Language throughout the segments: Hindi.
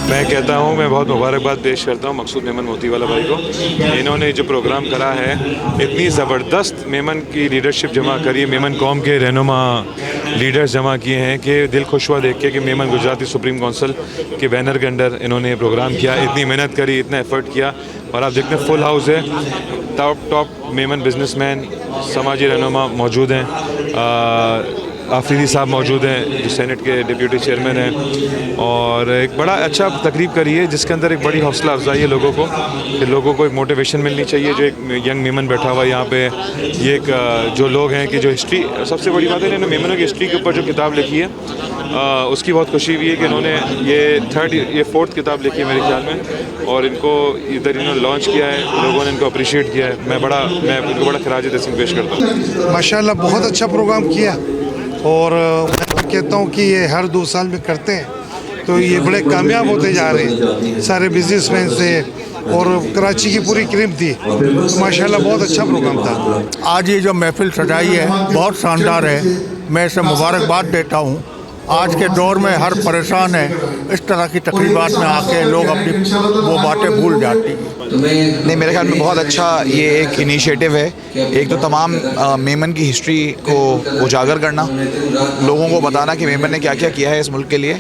मैं कहता हूँ, मैं बहुत मुबारकबाद पेश करता हूँ मकसूद मेमन मोतीवाला भाई को। इन्होंने जो प्रोग्राम करा है, इतनी ज़बरदस्त मेमन की लीडरशिप जमा करी है, मेमन कौम के रहनुमा लीडर्स जमा किए हैं कि दिल खुश हुआ देख के कि मेमन गुजराती सुप्रीम काउंसिल के बैनर के अंडर इन्होंने प्रोग्राम किया, इतनी मेहनत करी, इतना एफर्ट किया। और आप देखते हैं फुल हाउस है, टॉप मेमन बिजनेसमैन, समाजी रहनुमा मौजूद हैं। आफरीदी साहब मौजूद हैं जो सेनेट के डिप्यूटी चेयरमैन हैं, और एक बड़ा अच्छा तकरीब करी है जिसके अंदर एक बड़ी हौसला अफजाई है लोगों को, कि लोगों को एक मोटिवेशन मिलनी चाहिए। जो एक यंग मेमन बैठा हुआ है यहाँ पे, ये एक जो लोग हैं कि जो हिस्ट्री, सबसे बड़ी बात है इन्होंने मेमनों की हिस्ट्री के ऊपर जो किताब लिखी है, उसकी बहुत खुशी हुई है कि इन्होंने ये फोर्थ किताब लिखी है मेरे ख्याल में, और इनको इधर इन्होंने लॉन्च किया है, लोगों ने इनको अप्रिशिएट किया है। मैं इनको बड़ा खराज तहसीन पेश करता हूँ। माशाल्लाह बहुत अच्छा प्रोग्राम किया, और मैं कहता हूँ कि ये हर 2 साल में करते हैं तो ये बड़े कामयाब होते जा रहे हैं सारे बिजनेसमैन से, और कराची की पूरी क्रीम थी, तो माशाल्लाह बहुत अच्छा प्रोग्राम था। आज ये जो महफिल सजाई है बहुत शानदार है, मैं इसे मुबारकबाद देता हूँ। आज के दौर में हर परेशान है, इस तरह की तकरीबात में आके लोग अपनी वो बातें भूल जाती हैं। नहीं, मेरे ख्याल में बहुत अच्छा ये एक इनिशिएटिव है। एक तो तमाम मेमन की हिस्ट्री को उजागर करना, लोगों को बताना कि मेमन ने क्या क्या किया है इस मुल्क के लिए,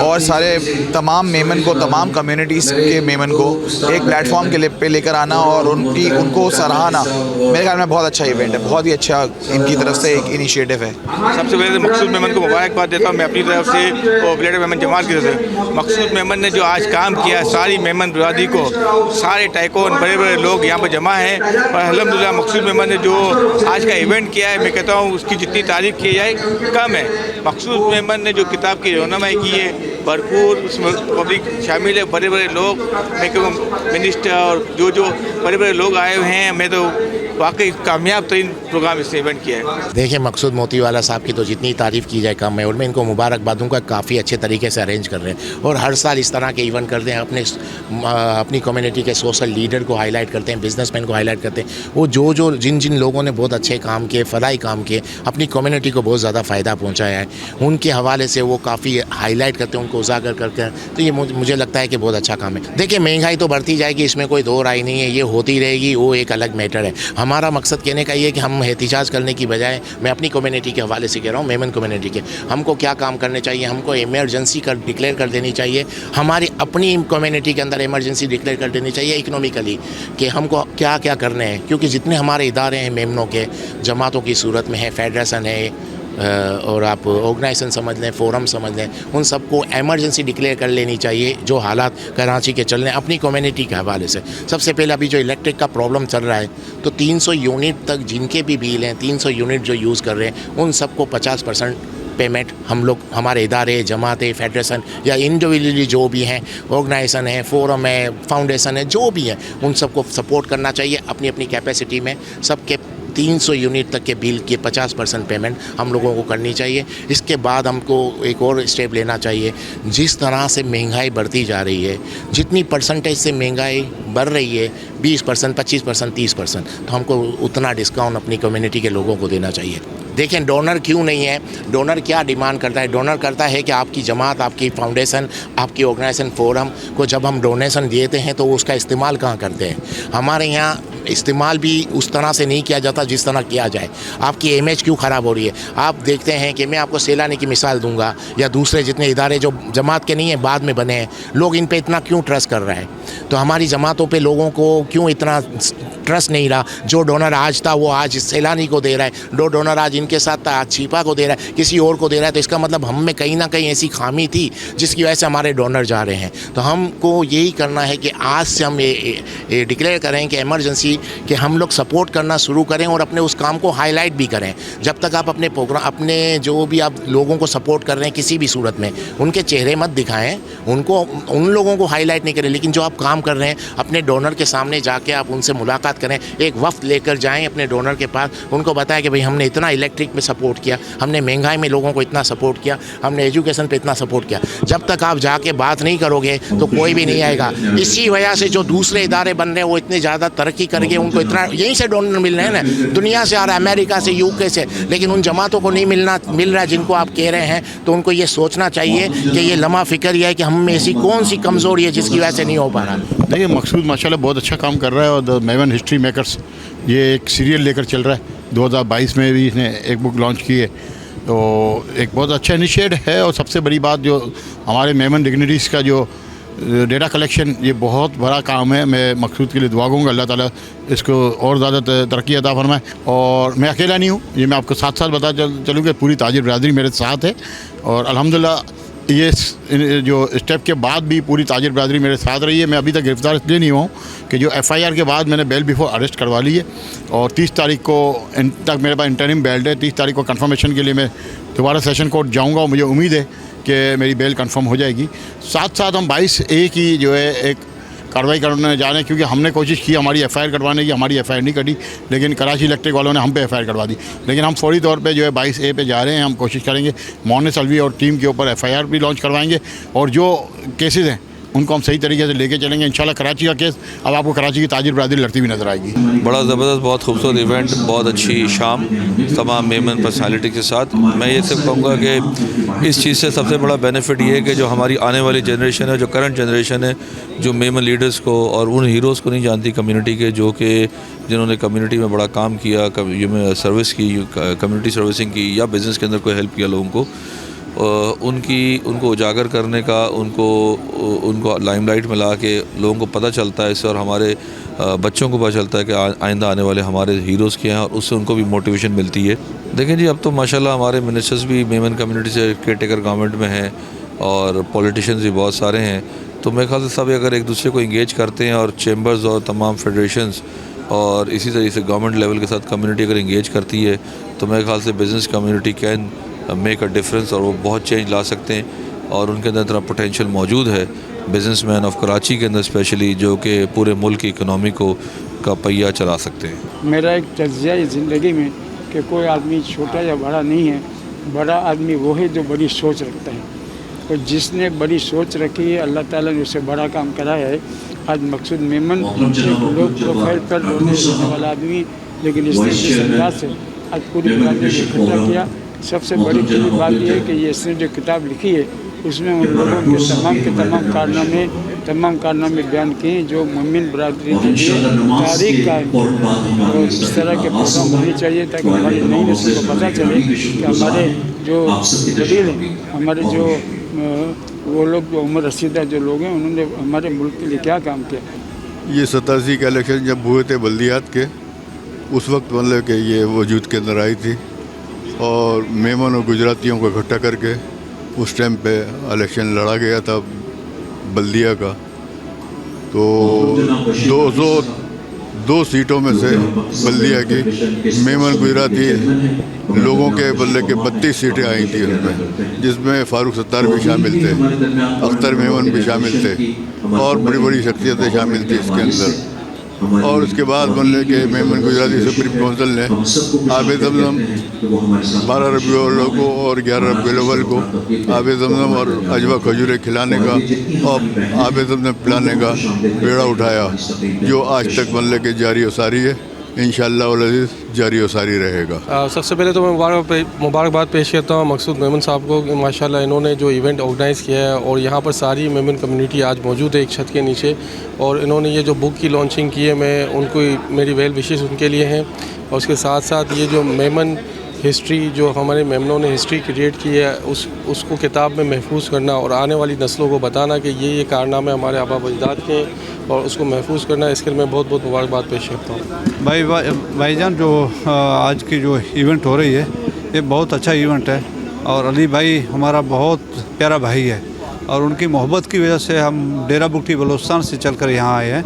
और सारे तमाम मेमन को, तमाम कम्युनिटीज़ के मेमन को एक प्लेटफॉर्म के पे लेकर आना और उनको सराहना, मेरे ख्याल में बहुत अच्छा इवेंट है, बहुत ही अच्छा इनकी तरफ से एक इनिशिएटिव है। सबसे पहले मकसूद मेमन को मुबारकबाद देता हूँ मैं अपनी तरफ से, और ग्रेटर मेमन जमात की तरफ से। मकसूद मेमन ने जो आज काम किया, सारी मेमन बिरादरी को, सारे टाइकोन बड़े बड़े लोग यहाँ पर जमा हैं, और अल्हम्दुलिल्लाह मकसूद मेमन ने जो आज का इवेंट किया है, मैं कहता हूँ उसकी जितनी तारीफ़ की जाए कम है। मकसूद मेमन ने जो किताब की रहनुमाई की है, भरपूर उसमें पब्लिक शामिल है, बड़े बड़े लोग, मैं कहूँ मिनिस्टर और जो बड़े बड़े लोग आए हुए हैं। मैं तो वाकई कामयाब तरीन प्रोग्राम इसने इवेंट किया है। देखिए, मकसूद मोतीवाला साहब की तो जितनी तारीफ़ की जाए कम है, और मैं इनको मुबारकबाद दूंगा, काफ़ी अच्छे तरीके से अरेंज कर रहे हैं और हर साल इस तरह के इवेंट करते हैं। अपनी कम्युनिटी के सोशल लीडर को हाईलाइट करते हैं, बिजनेसमैन को हाईलाइट करते हैं। वो जिन लोगों ने बहुत अच्छे काम किए, फलाई काम किए, अपनी कम्युनिटी को बहुत ज़्यादा फ़ायदा पहुँचाया है, उनके हवाले से वो काफ़ी हाईलाइट करते हैं, उनको उजागर करते हैं। तो ये मुझे लगता है कि बहुत अच्छा काम है। देखिए, महंगाई तो बढ़ती जाएगी, इसमें कोई दो राय नहीं है, ये होती रहेगी, वो एक अलग मैटर है। हमारा मकसद कहने का ये है कि हम एहतिजाज करने की बजाय, मैं अपनी कम्युनिटी के हवाले से कह रहा हूँ, मेमन कम्युनिटी के, हमको क्या काम करने चाहिए, हमको इमरजेंसी डिक्लेयर कर देनी चाहिए। हमारी अपनी कम्युनिटी के अंदर इमरजेंसी डिक्लेयर कर देनी चाहिए इकोनॉमिकली, कि हमको क्या क्या करने हैं, क्योंकि जितने हमारे इदारे हैं मेमनों के, जमातों की सूरत में है, फेडरेशन है, और आप ऑर्गेनाइजेशन समझ लें, फोरम समझ लें, उन सबको एमरजेंसी डिक्लेयर कर लेनी चाहिए। जो हालात कराची के चल रहे हैं अपनी कम्युनिटी के हवाले से, सबसे पहले अभी जो इलेक्ट्रिक का प्रॉब्लम चल रहा है, तो 300 यूनिट तक जिनके भी बिल हैं, 300 यूनिट जो यूज़ कर रहे हैं, उन सबको 50% पेमेंट हम लोग, हमारे इदारे, जमातें, फेडरेशन या इंडिविजुअली जो भी हैं, ऑर्गेनाइजेशन है, फोरम है, फाउंडेशन है, जो भी है, उन सबको सपोर्ट करना चाहिए अपनी अपनी कैपेसिटी में। सबके 300 यूनिट तक के बिल की 50% पेमेंट हम लोगों को करनी चाहिए। इसके बाद हमको एक और स्टेप लेना चाहिए। जिस तरह से महंगाई बढ़ती जा रही है, जितनी परसेंटेज से महंगाई बढ़ रही है, 20%, 25%, 30%, तो हमको उतना डिस्काउंट अपनी कम्युनिटी के लोगों को देना चाहिए। देखें, डोनर क्यों नहीं है, डोनर क्या डिमांड करता है? डोनर करता है कि आपकी जमात, आपकी फाउंडेशन, आपकी ऑर्गेनाइजेशन, फोरम को जब हम डोनेशन देते हैं तो उसका इस्तेमाल कहाँ करते हैं? हमारे यहाँ इस्तेमाल भी उस तरह से नहीं किया जाता जिस तरह किया जाए। आपकी इमेज क्यों ख़राब हो रही है? आप देखते हैं कि मैं आपको सैलानी की मिसाल दूंगा, या दूसरे जितने इदारे जो जमात के नहीं हैं, बाद में बने हैं, लोग इन पे इतना क्यों ट्रस्ट कर रहे हैं? तो हमारी जमातों पे लोगों को क्यों इतना ट्रस्ट नहीं रहा? जो डोनर आज था वो आज सैलानी को दे रहा है, जो डोनर आज इनके साथ था आज छिपा को दे रहा है, किसी और को दे रहा है। तो इसका मतलब हम में कहीं ना कहीं ऐसी खामी थी जिसकी वजह से हमारे डोनर जा रहे हैं। तो हमको यही करना है कि आज से हम ये डिक्लेयर करें कि इमरजेंसी, कि हम लोग सपोर्ट करना शुरू करें और अपने उस काम को हाईलाइट भी करें। जब तक आप अपने प्रोग्राम, अपने जो भी आप लोगों को सपोर्ट कर रहे हैं किसी भी सूरत में, उनके चेहरे मत दिखाएं, उन लोगों को हाईलाइट नहीं करें, लेकिन जो आप काम कर रहे हैं अपने डोनर के सामने जाके आप उनसे मुलाकात करें, एक वफ्द लेकर जाएं अपने डोनर के पास, उनको बताएं कि भाई हमने इतना इलेक्ट्रिक में सपोर्ट किया, हमने महंगाई में लोगों को इतना सपोर्ट किया, हमने एजुकेशन पे इतना सपोर्ट किया। जब तक आप जाके बात नहीं करोगे तो कोई भी नहीं आएगा। इसी वजह से जो दूसरे इदारे बन रहे हैं वो इतने ज़्यादा तरक्की कर करके उनको इतना यहीं से डोनर मिल रहे हैं ना, दुनिया से आ रहा है, अमेरिका से, यूके से, लेकिन उन जमातों को नहीं मिल रहा है जिनको आप कह रहे हैं। तो उनको ये सोचना चाहिए कि ये लम्हा फ़िक्र यह है कि हम में ऐसी कौन सी कमज़ोरी है जिसकी वजह से नहीं हो पा रहा। देखिए, मकसूद माशाल्लाह बहुत अच्छा काम कर रहा है और द मेमन हिस्ट्री मेकर्स ये एक सीरियल लेकर चल रहा है। 2022 में भी इसने एक बुक लॉन्च की है, तो एक बहुत अच्छा इनिशिएट है। और सबसे बड़ी बात जो हमारे मेमन डिग्निटीज़ का जो डेटा कलेक्शन, ये बहुत बड़ा काम है। मैं मकसूद के लिए दुआ करूँगा अल्लाह ताला इसको और ज़्यादा तरक्की अता फरमाए। और मैं अकेला नहीं हूँ, ये मैं आपको साथ साथ बता चलूँ कि पूरी ताजिर बिरादरी मेरे साथ है। और अल्हम्दुलिल्लाह ये जो स्टेप के बाद भी पूरी ताजिर बिरादरी मेरे साथ रही है। मैं अभी तक गिरफ्तार इसलिए नहीं हुआ हूँ कि जो FIR के बाद मैंने बेल बिफोर अरेस्ट करवा ली है और 30 तारीख को तक मेरे पास इंटरिम बेल है। 30 तारीख को कंफर्मेशन के लिए मैं दोबारा सेशन कोर्ट जाऊँगा और मुझे उम्मीद है कि मेरी बेल कंफर्म हो जाएगी। साथ साथ हम 22A की जो है एक कार्रवाई करने जा रहे हैं, क्योंकि हमने कोशिश की हमारी FIR कटवाने की, हमारी FIR नहीं कटी, लेकिन कराची इलेक्ट्रिक वालों ने हम पे FIR कटवा दी। लेकिन हम फौरी तौर पे जो है 22A पे जा रहे हैं। हम कोशिश करेंगे मोनिस अलवी और टीम के ऊपर FIR भी लॉन्च करवाएंगे और जो केसेस हैं उनको हम सही तरीके से लेके चलेंगे। इंशाल्लाह कराची का केस अब आपको कराची की ताजिर बिरादरी लड़ती हुई नजर आएगी। बड़ा ज़बरदस्त, बहुत खूबसूरत इवेंट, बहुत अच्छी शाम तमाम मेमन पर्सनालिटी के साथ। मैं ये सिर्फ कहूँगा कि इस चीज़ से सबसे बड़ा बेनिफिट ये है कि जो हमारी आने वाली जनरेशन है, जो करंट जनरेशन है, जो मेमन लीडर्स को और उन हीरोज़ को नहीं जानती कम्युनिटी के, जो कि जिन्होंने कम्युनिटी में बड़ा काम किया, सर्विस की, कम्युनिटी सर्विसिंग की या बिज़नेस के अंदर कोई हेल्प किया लोगों को, उनको उजागर करने का, उनको लाइमलाइट में ला के लोगों को पता चलता है इससे, और हमारे बच्चों को पता चलता है कि आइंदा आने वाले हमारे हीरोज़ क्या हैं और उससे उनको भी मोटिवेशन मिलती है। देखें जी, अब तो माशाल्लाह हमारे मिनिस्टर्स भी मेमन कम्युनिटी से केयरटेकर गवर्नमेंट में हैं और पॉलिटिशियंस भी बहुत सारे हैं। तो मेरे ख्याल से सब अगर एक दूसरे को इंगेज करते हैं और चैम्बर्स और तमाम फेडरेशंस और इसी तरीके से गवर्नमेंट लेवल के साथ कम्युनिटी अगर इंगेज करती है तो मेरे ख्याल से business community can make a difference और वो बहुत चेंज ला सकते हैं। और उनके अंदर इतना पोटेंशियल मौजूद है बिजनेसमैन ऑफ कराची के अंदर स्पेशली, जो कि पूरे मुल्क की इकनॉमी को का पहिया चला सकते हैं। मेरा एक तज्ज़िया है ज़िंदगी में कि कोई आदमी छोटा या बड़ा नहीं है, बड़ा आदमी वो है जो बड़ी सोच रखता है। और जिसने बड़ी सोच रखी है अल्लाह ताला ने उसे बड़ा काम कराया है। आज मकसूद मेमन लोग प्रोफाइल पर बोलने वाला आदमी, लेकिन इसने जिस अंदाज से आज पूरी बिरादरी को इकट्ठा किया। सबसे बड़ी बात यह है कि ये इसने जो किताब लिखी है उसमें उन लोगों के तमाम कारनामे बयान किए जो मोमिन बरादरी के लिए तारीख का है। और इस तरह के प्रोग्राम होने चाहिए ताकि हमारी नई नस्ल को पता चले कि हमारे जो वडील हैं, हमारे जो वो लोग जो उम्र रसीदा जो लोग हैं, उन्होंने हमारे मुल्क के लिए क्या काम किया। ये 87 के इलेक्शन जब हुए थे बल्दियात के, उस वक्त मतलब कि ये वजूद के अंदर आई थी और मेमन और गुजरातियों को इकट्ठा करके उस टाइम पे इलेक्शन लड़ा गया था बल्दिया का। तो 202 सीटों में से बल्दिया की मेमन गुजराती लोगों के बल्ले के 32 सीटें आई थी उसमें, जिसमें फारूक सत्तार भी शामिल थे, अख्तर मेमन भी शामिल थे और बड़ी बड़ी शख्सियतें शामिल थी इसके अंदर। और उसके बाद बनने के मेमन गुजराती सुप्रीम काउंसिल ने आब ज़मज़म 12 रबी अव्वल को और 11 रबी अव्वल को आब ज़मज़म और अजवा खजूरें खिलाने का और आब ज़मज़म पिलाने का बेड़ा उठाया, जो आज तक बनने के जारी और सारी है। इंशाअल्लाह वल अज़ीज़ जारी और सारी रहेगा। सबसे पहले तो मैं मुबारकबाद पेश करता हूँ मकसूद मेमन साहब को कि माशाल्लाह इन्होंने जो इवेंट ऑर्गेनाइज़ किया है और यहाँ पर सारी मेमन कम्युनिटी आज मौजूद है एक छत के नीचे, और इन्होंने ये जो बुक की लॉन्चिंग की है, मैं उनको मेरी वेल विशेस उनके लिए हैं। और उसके साथ साथ ये जो मेमन हिस्ट्री जो हमारे मेमनों ने हिस्ट्री क्रिएट की है उसको किताब में महफूज करना और आने वाली नस्लों को बताना कि ये कारनामे हमारे आबा अजदाद के हैं और उसको महफूज करना, इसके लिए मैं बहुत बहुत मुबारकबाद पेश करता हूँ। भाईजान जो आज की जो इवेंट हो रही है ये बहुत अच्छा इवेंट है और अली भाई हमारा बहुत प्यारा भाई है और उनकी मोहब्बत की वजह से हम डेरा बुगटी बलोचिस्तान से चलकर यहाँ आए हैं।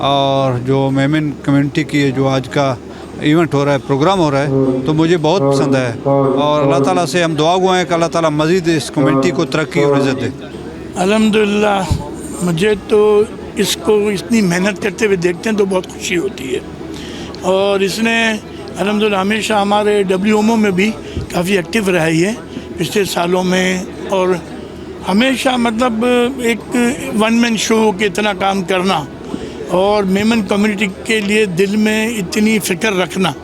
और जो मेमन कम्युनिटी की जो आज का इवेंट हो रहा है, प्रोग्राम हो रहा है, तो मुझे बहुत पसंद है और अल्लाह ताला से हम दुआ गो हैं कि अल्लाह ताला मज़ीद इस कम्युनिटी को तरक्की और इज़्ज़त दे। अल्हम्दुलिल्लाह, मुझे तो इसको इतनी मेहनत करते हुए देखते हैं तो बहुत खुशी होती है। और इसने अल्हम्दुलिल्लाह हमेशा हमारे WMO में भी काफ़ी एक्टिव रहा है पिछले सालों में, और हमेशा मतलब एक वन मैन शो के इतना काम करना और मेमन कम्युनिटी के लिए दिल में इतनी फ़िक्र रखना,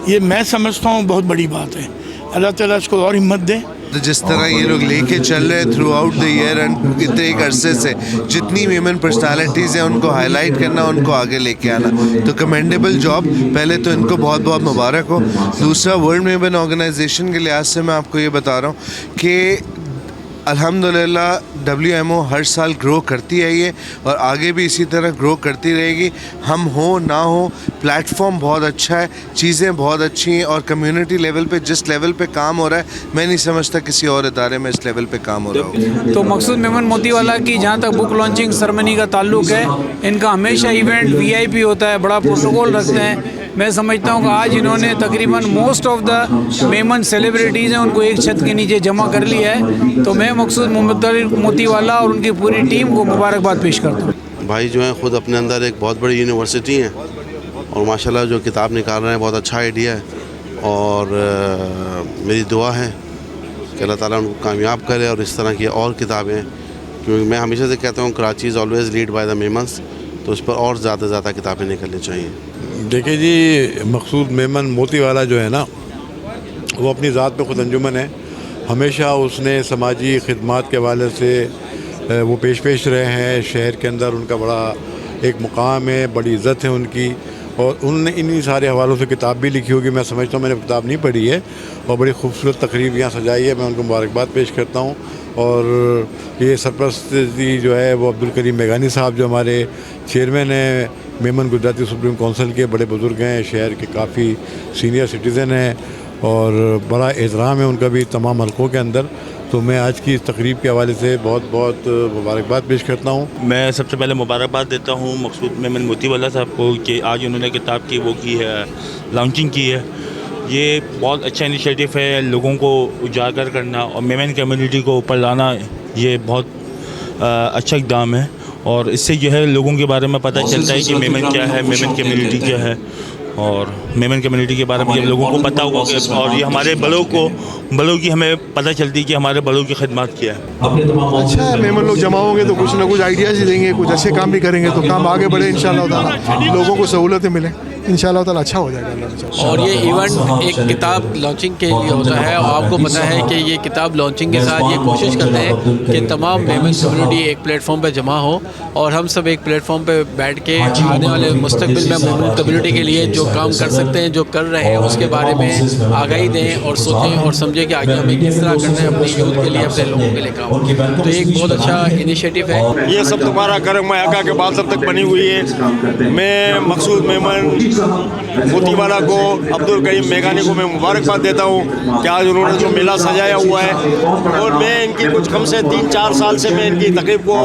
ये मैं समझता हूँ बहुत बड़ी बात है। अल्लाह ताला इसको और हिम्मत दे। तो जिस तरह ये लोग लेके चल रहे हैं through out the year and इतने एक अरसे से जितनी वीमेन पर्सनालिटीज़ हैं उनको हाईलाइट करना, उनको आगे लेके आना, तो कमेंडेबल जॉब। पहले तो इनको बहुत बहुत मुबारक हो। दूसरा, वर्ल्ड मेमन ऑर्गेनाइजेशन के लिहाज से मैं आपको ये बता रहा हूँ कि अल्हम्दुलिल्लाह WMO हर साल ग्रो करती है ये, और आगे भी इसी तरह ग्रो करती रहेगी। हम हो ना हो, प्लेटफॉर्म बहुत अच्छा है, चीज़ें बहुत अच्छी हैं, और कम्युनिटी लेवल पे जिस लेवल पे काम हो रहा है, मैं नहीं समझता किसी और इदारे में इस लेवल पे काम हो रहा हो। तो मकसूद मेमन मोतीवाला की जहाँ तक बुक लॉन्चिंग सेरेमनी का ताल्लुक़ है, इनका हमेशा इवेंट VIP होता है, बड़ा प्रोटोकॉल रखते हैं। मैं समझता हूँ कि आज इन्होंने तकरीबन most of the Memon celebrities हैं उनको एक छत के नीचे जमा कर लिया है। तो मैं मकसूद मोतीवाला और उनकी पूरी टीम को मुबारकबाद पेश करता हूँ। भाई जो हैं ख़ुद अपने अंदर एक बहुत बड़ी यूनिवर्सिटी है, और माशाल्लाह जो किताब निकाल रहे हैं बहुत अच्छा आइडिया है, और मेरी दुआ है कि अल्लाह ताला उनको कामयाब करे और इस तरह की और किताबें, क्योंकि मैं हमेशा से कहता हूँ Karachi is always lead by the Memons, तो उस पर और ज़्यादा से ज़्यादा किताबें निकलनी चाहिए। देखिए जी, मकसूद मेमन मोतीवाला जो है ना, वो अपनी ज़ात पे ख़ुद अंजुमन है। हमेशा उसने समाजी खिदमात के हवाले से वो पेश रहे हैं। शहर के अंदर उनका बड़ा एक मुकाम है, बड़ी इज़्ज़त है उनकी, और उन्होंने इन्हीं सारे हवालों से किताब भी लिखी होगी। मैं समझता हूँ, मैंने किताब नहीं पढ़ी है, और बड़ी खूबसूरत तकरीब यहाँ सजाई है। मैं उनको मुबारकबाद पेश करता हूँ। और ये सरपरस्ती जो है वो अब्दुल करीम मेघानी साहब, जो हमारे चेयरमैन हैं मेमन गुजराती सुप्रीम काउंसिल के, बड़े बुज़ुर्ग हैं, शहर के काफ़ी सीनियर सिटीज़न हैं, और बड़ा एहतराम है उनका भी तमाम हलकों के अंदर। तो मैं आज की इस तकरीब के हवाले से बहुत बहुत मुबारकबाद पेश करता हूँ। मैं सबसे पहले मुबारकबाद देता हूँ मकसूद मेमन मोतीवाला साहब को कि आज उन्होंने किताब की वो की है, लॉन्चिंग की है। ये बहुत अच्छा इनिशिएटिव है, लोगों को उजागर करना और मेमन कम्युनिटी को ऊपर लाना, ये बहुत अच्छा इक़दाम है। और इससे जो है लोगों के बारे में पता चलता है कि मेमन क्या है, मेमन कम्युनिटी क्या है, और मेमन कम्युनिटी के बारे में जब लोगों को पता होगा, और ये हमारे बड़ों की हमें पता चलती है कि हमारे बड़ों की खिदमत क्या है। अच्छा है, मेमन लोग जमा होंगे तो कुछ ना कुछ आइडियाज़ ही देंगे, कुछ अच्छे काम भी करेंगे, तो काम आगे बढ़े इंशाल्लाह ताला, लोगों को सहूलतें मिलें, इंशाल्लाह ताला अच्छा हो जाएगा। और ये इवेंट एक किताब लॉन्चिंग के लिए होता है, और आपको पता है कि ये किताब लॉन्चिंग के साथ ये कोशिश करते हैं कि तमाम मेमन कम्युनिटी एक प्लेटफॉर्म पे जमा हो, और हम सब एक प्लेटफॉर्म पे बैठ के आने वाले मुस्तकबिल में मेमन कम्युनिटी के लिए जो काम कर सकते हैं, जो कर रहे हैं, उसके बारे में आगाही दें और सोचें और समझें कि आगे हमें किस तरह करना है अपनी यूथ के लिए, अपने लोगों के लिए काम। तो एक बहुत अच्छा इनिशिएटिव है। ये सब तुम्हारा करम है, आका के बाद सब तक बनी हुई है। मैं मकसूद मेमन मोतीवाला को, अब्दुल करीम मेघानी को मैं मुबारकबाद देता हूँ कि आज उन्होंने जो मेला सजाया हुआ है, और मैं इनकी कुछ कम से 3-4 साल से मैं इनकी तकरीब को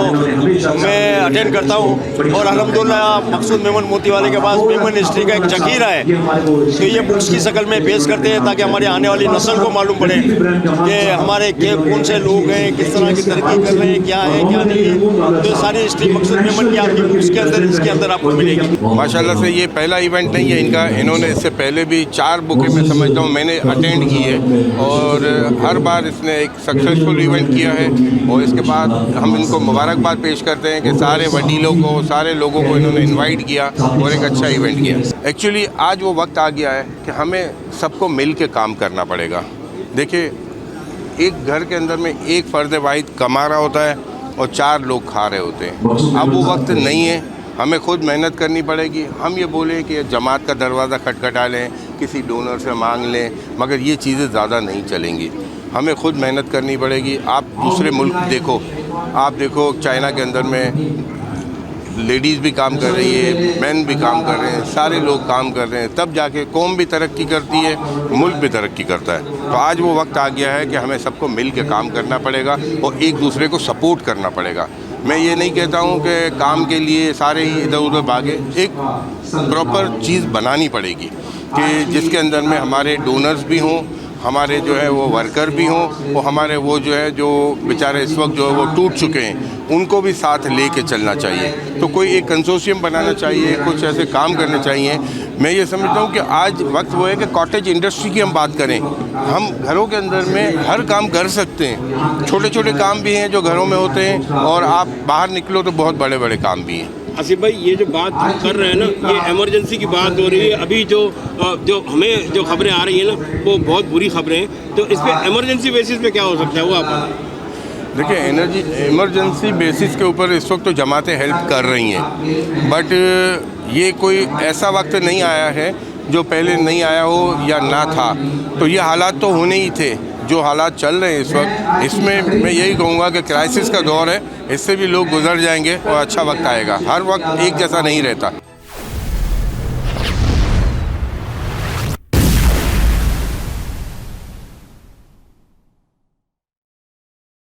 मैं अटेंड करता हूँ, और अल्हम्दुलिल्लाह मकसूद मेमन मोतीवाले के पास मेमन हिस्ट्री का एक जखीरा है, तो ये बुक्स की शक्ल में पेश करते हैं ताकि हमारी आने वाली नस्ल को मालूम पड़े कि हमारे कौन से लोग हैं, किस तरह की तरक्की कर रहे हैं, क्या है क्या नहीं है। तो सारी हिस्ट्री मकसूद मेमन की आपकी बुक्स के अंदर, इसके अंदर आपको मिलेगी। माशाल्लाह से ये पहला इवेंट नहीं है इनका, इन्होंने इससे पहले भी 4 बुकें मैं समझता हूँ मैंने अटेंड की है, और हर बार इसने एक सक्सेसफुल इवेंट किया है। और इसके बाद हम इनको मुबारकबाद पेश करते हैं कि सारे वडीलों को, सारे लोगों को इन्होंने इनवाइट किया और एक अच्छा इवेंट किया। एक्चुअली आज वो वक्त आ गया है कि हमें सबको मिल के काम करना पड़ेगा। देखिए, एक घर के अंदर में एक फ़र्द वाहिद कमा रहा होता है और 4 लोग खा रहे होते हैं। अब वो वक्त नहीं है, हमें खुद मेहनत करनी पड़ेगी। हम ये बोलें कि जमात का दरवाज़ा खटखटा लें, किसी डोनर से मांग लें, मगर ये चीज़ें ज़्यादा नहीं चलेंगी। हमें खुद मेहनत करनी पड़ेगी। आप दूसरे मुल्क देखो, आप देखो चाइना के अंदर में लेडीज़ भी काम कर रही है, मैन भी काम कर रहे हैं, सारे लोग काम कर रहे हैं, तब जाके कौम भी तरक्की करती है, मुल्क भी तरक्की करता है। तो आज वो वक्त आ गया है कि हमें सबको मिल के काम करना पड़ेगा और एक दूसरे को सपोर्ट करना पड़ेगा। मैं ये नहीं कहता हूँ कि काम के लिए सारे ही इधर उधर भागे, एक प्रॉपर चीज़ बनानी पड़ेगी कि जिसके अंदर में हमारे डोनर्स भी हों, हमारे जो है वो वर्कर भी हों, और हमारे वो जो है जो बेचारे इस वक्त जो है वो टूट चुके हैं, उनको भी साथ लेके चलना चाहिए। तो कोई एक कंसोर्शियम बनाना चाहिए, कुछ ऐसे काम करने चाहिए। मैं ये समझता हूँ कि आज वक्त वो है कि कॉटेज इंडस्ट्री की हम बात करें। हम घरों के अंदर में हर काम कर सकते हैं, छोटे छोटे काम भी हैं जो घरों में होते हैं, और आप बाहर निकलो तो बहुत बड़े बड़े काम भी हैं। आसिफ भाई, ये जो बात हम कर रहे हैं ना, ये इमरजेंसी की बात हो रही है। अभी जो हमें जो खबरें आ रही हैं ना, वो बहुत बुरी खबरें हैं। तो इस पर इमरजेंसी बेसिस पे क्या हो सकता है वो आप देखिए, इमरजेंसी बेसिस के ऊपर इस वक्त तो जमातें हेल्प कर रही हैं, बट ये कोई ऐसा वक्त नहीं आया है जो पहले नहीं आया हो या ना था। तो ये हालात तो होने ही थे जो हालात चल रहे हैं इस वक्त। इसमें मैं यही कहूँगा कि क्राइसिस का दौर है, इससे भी लोग गुजर जाएंगे और अच्छा वक्त आएगा। हर वक्त एक जैसा नहीं रहता।